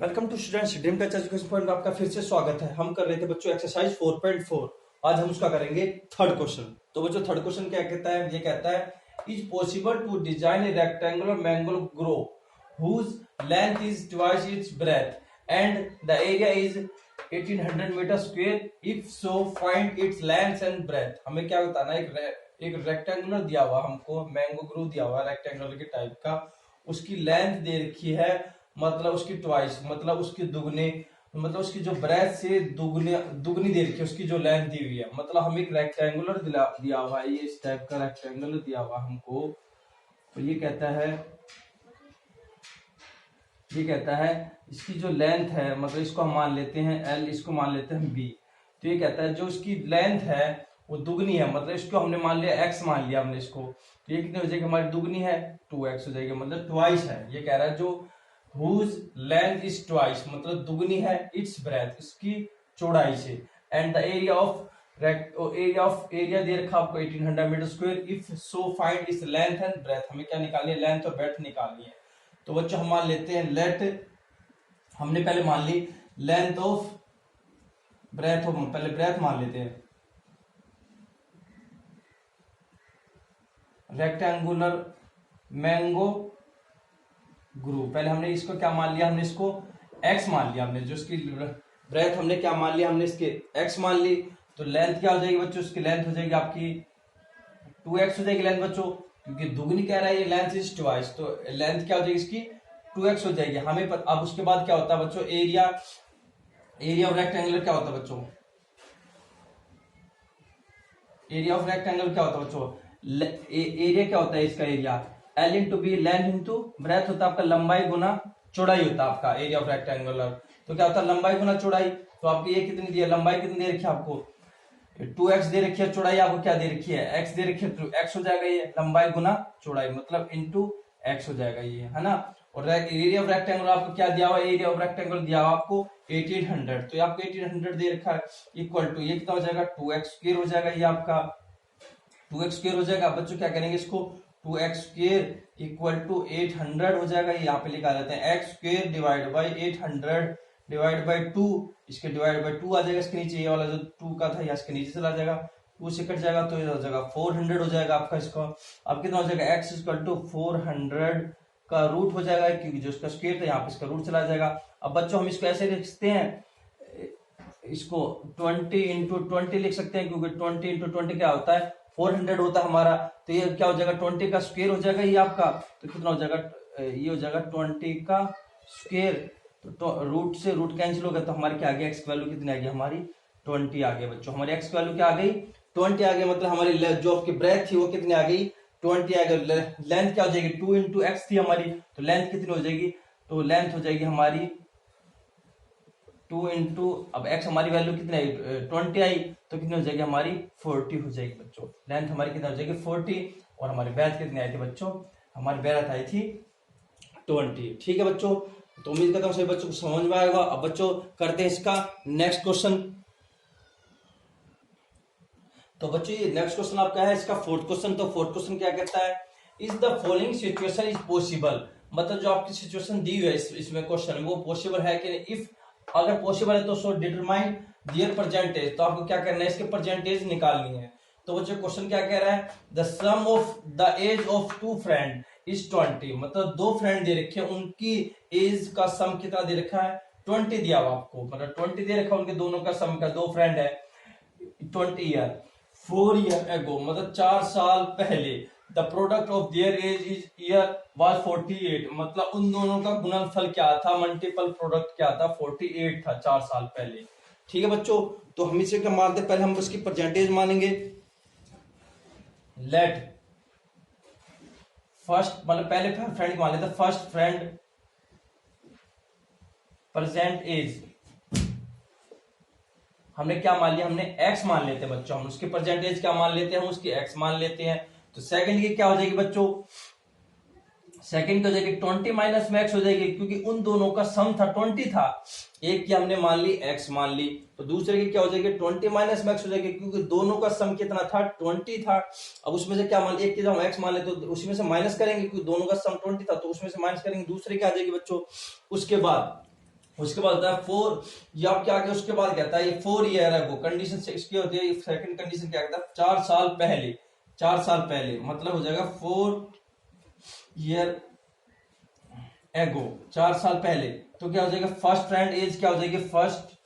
Welcome to students dream touch education point में आपका फिर से स्वागत है। हम कर रहे थे बच्चों एक्सरसाइज 4.4। आज हम उसका करेंगे थर्ड क्वेश्चन। तो बच्चों थर्ड क्वेश्चन क्या कहता है? ये कहता है is possible to design a rectangular mango grove whose length is twice its breadth and the area is 1800 metre square, if so find its length and breadth. हमें क्या बताना है? एक रेक्टेंगुलर दिया हुआ, हमको मैंगो ग्रो दिया हुआ रेक्टेंगुलर के टाइप का, उसकी लेंथ दे रखी है, मतलब उसकी ट्वाइस, मतलब उसकी दुगने, मतलब उसकी जो ब्रेथ से दुगनी दे रखी है, उसकी जो लेंथ दी हुई है। मतलब हम एक रेक्टेंगुलर दिया हुआ है, ये इस टाइप का रेक्टेंगुलर दिया हुआ हमको। तो ये कहता है इसकी जो लेंथ है, मतलब इसको हम मान लेते हैं L, इसको मान लेते हैं B। तो ये कहता है जो इसकी लेंथ है वो दुगनी है, मतलब इसको हमने मान लिया x, मान लिया हमने इसको। तो ये कितनी हो जाएगी हमारी? दुगनी है, 2x हो जाएगी, मतलब ट्वाइस है। ये कह रहा है जो whose length is twice, मतलब दुगनी है its breadth, इसकी चौड़ाई से, and the area of area दे रखा आपको 1800 metre square, if so find its length and breadth। हमें क्या निकालनी है? लेंथ और ब्रेथ निकालनी है। तो बच्चों हम मान लेते हैं लेट, हमने पहले मान ली लेंथ ऑफ ब्रेथ, पहले ब्रेथ मान लेते हैं। रेक्टेंगुलर मैंगो ग्रू, पहले हमने इसको क्या मान लिया? हमने इसको x मान लिया, हमने जो इसकी ब्रेथ हमने क्या मान लिया? हमने इसके x मान ली। तो लेंथ क्या हो जाएगी बच्चों? इसकी लेंथ हो जाएगी आपकी 2x हो जाएगी लेंथ बच्चों, क्योंकि दुगनी कह रहा है, ये लेंथ इज ट्वाइस, तो लेंथ क्या हो जाएगी इसकी? 2x हो जाएगी। हमें अब उसके बाद क्या होता है बच्चों? एरिया ऑफ रेक्टेंगुलर क्या होता है बच्चों? एरिया ऑफ रेक्टेंगल क्या होता है बच्चों? एरिया क्या होता है इसका? Area L into B, length into breadth होता है आपका, लंबाई गुना चौड़ाई होता है आपका एरिया ऑफ रेक्टेंगुलर। तो क्या होता है? लंबाई गुना चौड़ाई। तो आपकी ये कितनी दी है? लंबाई कितनी दे रखी है आपको? 2x दे रखी है, चौड़ाई आपको क्या दे रखी है? x दे रखी है, तो x हो जाएगा ये लंबाई गुना चौड़ाई, मतलब इंटू x हो जाएगा ये, है ना। और एरिया ऑफ रेक्टेंगल आपको क्या दिया हुआ? एरिया ऑफ रेक्टेंगल दिया हुआ आपको 1800, तो ये आपको 1800 दे रखा है, इक्वल टू ये कितना हो जाएगा? 2x स्क्वायर हो जाएगा, ये आपका 2x स्क्वायर हो जाएगा। बच्चों क्या करेंगे इसको? 2x स्क्वायर इक्वल टू 800 हो जाएगा, ये यहाँ पे लिखा जाता है x square divide by 800 divide by 2, इसके डिवाइड बाई 2 आ जाएगा इसके नीचे, ये वाला जो 2 का था यहाँ इसके नीचे चला जाएगा, 2 से कट जाएगा, तो ये हो जाएगा 400 हो जाएगा आपका इसका। अब कितना हो जाएगा? x इक्वल टू 400 का रूट हो जाएगा, क्योंकि जो इसका स्क्वायर था यहाँ पे इसका रूट चला जाएगा। अब बच्चों हम इसको ऐसे लिख सकते हैं, इसको 20 इंटू 20 लिख सकते हैं, क्योंकि 20 इंटू 20 क्या होता है? 400 होता है हमारा। तो ये क्या हो जाएगा? 20 का स्क्वायर हो जाएगा ये आपका। तो कितना हो जाएगा? ये हो जाएगा 20 का स्क्वायर। तो रूट से रूट कैंसिल हो गया, तो हमारी क्या आ गया? एक्स वैल्यू कितनी आ गई हमारी? 20 आ गई बच्चों। हमारी एक्स वैल्यू क्या आ गई? 20 आ गई। मतलब हमारी जो आपकी ब्रेथ थी वो कितनी आ गई? 20 आ गई। लेंथ क्या हो जाएगी? 2 इंटू एक्स थी हमारी, तो लेंथ कितनी हो जाएगी? तो लेंथ हो जाएगी हमारी 2 इंटू, अब x हमारी वैल्यू कितनी आई? 20 आई, तो कितनी हो जाएगी हमारी? 40 हो जाएगी बच्चों। लेंथ हमारी कितनी हो जाएगी? 40। और हमारी ब्रेथ कितनी आई थी बच्चों? हमारी ब्रेथ आई थी 20। ठीक है बच्चों, तो उम्मीद करता हूँ सभी बच्चों को समझ में आएगा। अब बच्चों करते हैं इसका नेक्स्ट क्वेश्चन। तो बच्चों ये नेक्स्ट क्वेश्चन आपका है इसका फोर्थ क्वेश्चन। तो फोर्थ क्वेश्चन क्या कहता है? Is the following situation is possible, मतलब जो आपकी सिचुएशन दी हुई है इसमें क्वेश्चन में, वो पॉसिबल है कि नहीं? इफ अगर पॉसिबल है तो सो डिटरमाइन देयर परसेंटेज, तो आपको क्या करना है? इसके परसेंटेज निकालनी है। तो बच्चों क्वेश्चन क्या कह रहा है? The sum of the age of 2 friend is 20, मतलब 2 फ्रेंड दे रखे हैं, उनकी एज का सम कितना दे रखा है? 20 दिया हुआ आपको, मतलब 20 दे रखा है, उनके दोनों का सम का, 2 फ्रेंड है, 20 ईयर 4 ईयर एगो, मतलब 4 साल पहले। The product of their age is year was 48, मतलब उन दोनों का गुणनफल क्या था? मल्टीपल प्रोडक्ट क्या था? 48 था 4 साल पहले। ठीक है बच्चों, तो हम इसे क्या मानते हैं? पहले हम इसकी परसेंटेज मानेंगे। लेट फर्स्ट, मतलब पहले फ्रेंड मान लेते, फर्स्ट फ्रेंड प्रेजेंट एज, हमने क्या मान लिया? हमने x मान लेते हैं बच्चों, हम उसकी परसेंटेज क्या मान लेते हैं? हम उसकी x मान लेते हैं। तो सेकंड की क्या हो जाएगी बच्चों? सेकंड की हो जाएगी 20 माइनस में x हो जाएगी, क्योंकि उन दोनों का सम था 20 था। एक की हमने मान ली x मान ली, तो दूसरे की क्या हो जाएगी? 20 माइनस में x हो जाएगी, क्योंकि दोनों का सम कितना था? 20 था। अब उसमें से क्या मान, एक की जब हम x मान ले तो उसमें से माइनस करेंगे, क्योंकि दोनों का सम 20 था, तो उसमें से माइनस करेंगे, दूसरे की आ जाएगी बच्चों। उसके बाद उसके बाद होता है 4, ये आप क्या आगे उसके बाद कहता है ये 4 ईयर अगो, कंडीशन इसकी होती है, सेकंड कंडीशन क्या कहता है 4 साल पहले, 4 साल पहले मतलब हो जाएगा 4 ईयर एगो, 4 साल पहले। तो क्या हो जाएगा फर्स्ट फ्रेंड एज क्या हो जाएगी, फर्स्ट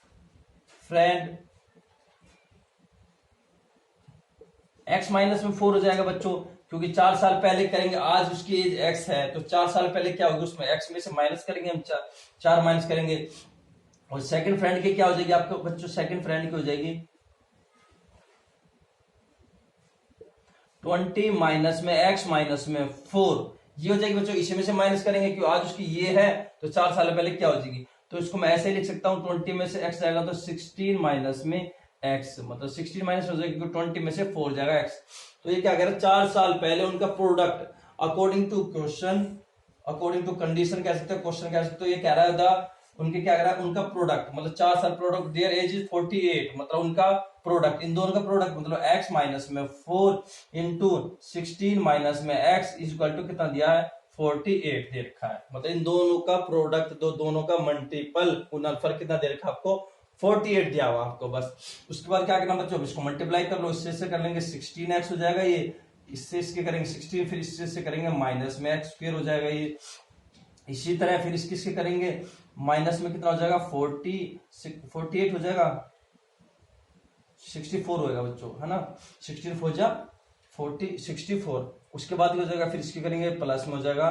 फ्रेंड x माइनस में 4 हो जाएगा बच्चों, क्योंकि 4 साल पहले करेंगे, आज उसकी एज x है तो 4 साल पहले क्या होगी उसमें x में से माइनस करेंगे हम, 4 माइनस करेंगे। और सेकंड फ्रेंड की क्या हो जाएगी आपको बच्चों, सेकंड फ्रेंड की हो जाएगी 20 माइनस में x माइनस में 4, ये हो जाएगी बच्चों, इसी में से माइनस करेंगे क्योंकि आज उसकी ये है तो 4 साल पहले क्या हो जाएगी, तो इसको मैं ऐसे ही लिख सकता हूँ 20 में से x जाएगा तो 16 माइनस में x, मतलब 16 माइनस हो जाएगी 20 में से 4 जाएगा x। तो ये क्या कह रहा है 4 साल पहले उनका product according to question, according to condition कह सकते हो, क्वेश्चन कह सकते हो, ये कह रहा है उनके क्या कह रहा है उनका प्रोडक्ट, मतलब 4 साल प्रोडक्ट, देयर एज इज 48, मतलब उनका प्रोडक्ट, इन दोनों का प्रोडक्ट मतलब x माइनस में 4 इंटू 16 माइनस में x इज इक्वल टू कितना दिया है 48 दे रखा है, मतलब इन दोनों का प्रोडक्ट, दोनों का मल्टीपल गुणनफल कितना दे रखा है आपको 48 दिया हुआ आपको बस। उसके बाद क्या करना बच्चों, इसको मल्टीप्लाई कर लो, इससे कर लेंगे 16x हो जाएगा ये, इससे इसके करेंगे 16, फिर इससे करेंगे माइनस में x स्क्वायर हो जाएगा ये, इसी तरह फिर इसके करेंगे माइनस में कितना हो जाएगा 48 हो जाएगा, 64 होएगा बच्चों है ना, 64 जा 64, उसके बाद हो जाएगा फिर इसके करेंगे प्लस में हो जाएगा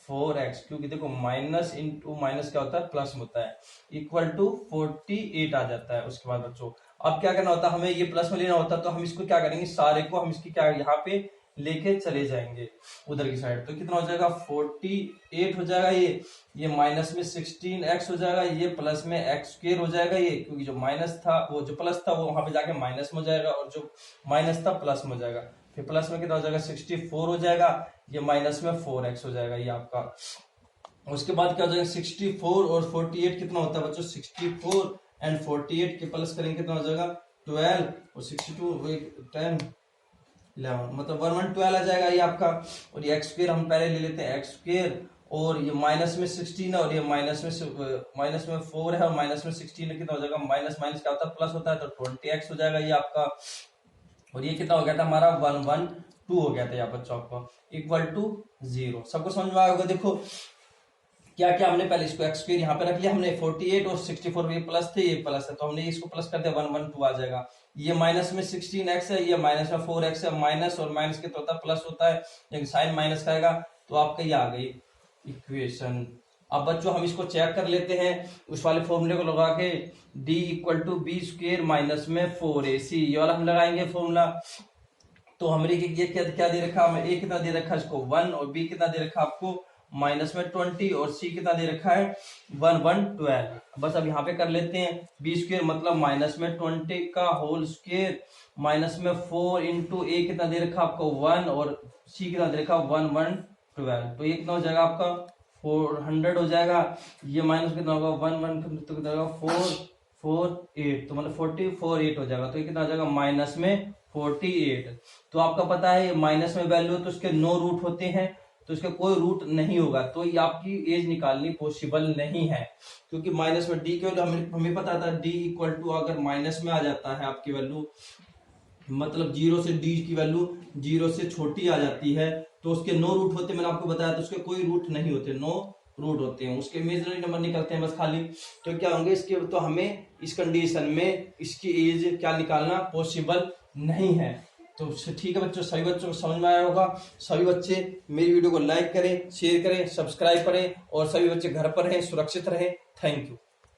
4x, क्योंकि देखो माइनस इंटू माइनस क्या होता है प्लस में होता है, इक्वल टू 48 आ जाता है। उसके बाद बच्चों अब क्या करना होता है, हमें ये प्लस में लेना होता है, तो हम इसको क्या करेंगे सारे को हम इसकी क्या यहाँ पे लेके चले जाएंगे उधर की साइड, तो कितना हो जाएगा 48 हो जाएगा ये माइनस में 16x हो जाएगा, ये प्लस में x स्क्वायर हो जाएगा ये, क्योंकि जो माइनस था वो जो प्लस था वो वहां पे जाके माइनस में हो जाएगा, और जो माइनस था प्लस में हो जाएगा, फिर प्लस में कितना हो जाएगा 64 हो जाएगा, ये माइनस में 4x हो जाएगा ये आपका। उसके बाद क्या हो जाएगा 64 और 48 कितना होता है बच्चों, 64 एंड 48 के प्लस करेंगे कितना हो जाएगा 12 और 62 10 11, मतलब 1112 आ जाएगा ये आपका। और ये एक्स स्क्वायर हम पहले ले लेते हैं एक्स स्क्वायर, और ये माइनस में 16 है और ये माइनस में 4 है, और माइनस में 16 कितना हो जाएगा, माइनस माइनस क्या होता है प्लस होता है, तो 20x हो जाएगा ये आपका। और ये कितना हो गया था हमारा 112 हो गया था यहाँ पर चौक इक्वल टू 0। सबको समझ में आया होगा। देखो क्या क्या हमने पहले इसको एक्स स्क्वायर यहाँ पे रख लिया हमने, 48 और 64 ये प्लस थे ये प्लस है, तो हमने इसको प्लस कर दिया 112 आ जाएगा। ये माइनस में 16x है, ये माइनस में 4x है, माइनस और माइनस कितना होता है प्लस होता है, लेकिन साइन माइनस का आएगा, तो आपका ये आ गई इक्वेशन। अब बच्चों हम इसको चेक कर लेते हैं उस वाले फॉर्मूले को लगा के, d equal to B square minus में 4ac, ये वाला हम लगाएंगे फॉर्मूला। तो हमने ये क्या दे रखा, हमें a कितना दे रखा है इसको 1, और b कितना दे रखा आपको माइनस में 20, और c कितना दे रखा है 112। बस अब यहाँ पे कर लेते हैं, बी स्क्वायर मतलब माइनस में 20 का होल स्क्वायर माइनस में 4 इंटू ए कितना दे रखा आपको 1, और c कितना दे रखा 112, तो ये कितना हो जाएगा आपका 400 हो जाएगा। ये माइनस कितना होगा 1 तो कितना होगा 448, तो मतलब 448 हो जाएगा, तो ये कितना हो जाएगा माइनस में 48। तो आपका पता है माइनस में वैल्यू तो उसके 9 रूट होते हैं, तो इसका कोई रूट नहीं होगा, तो ये आपकी एज निकालनी पॉसिबल नहीं है, क्योंकि माइनस में डी की वैल्यू हमें पता था डी इक्वल टू अगर माइनस में आ जाता है आपकी वैल्यू, मतलब 0 से डी की वैल्यू 0 से छोटी आ जाती है, तो उसके 9 रूट होते हैं, मैंने आपको बताया, तो उसके कोई रूट नहीं होते, 9 रूट होते हैं, उसके इमेजिनरी नंबर निकलते हैं बस खाली। तो क्या होंगे इसके, तो हमें इस कंडीशन में इसकी एज क्या निकालना पॉसिबल नहीं है। तो ठीक है बच्चों, सभी बच्चों को समझ में आया होगा। सभी बच्चे मेरी वीडियो को लाइक करें, शेयर करें, सब्सक्राइब करें, और सभी बच्चे घर पर रहें, सुरक्षित रहें। Thank you.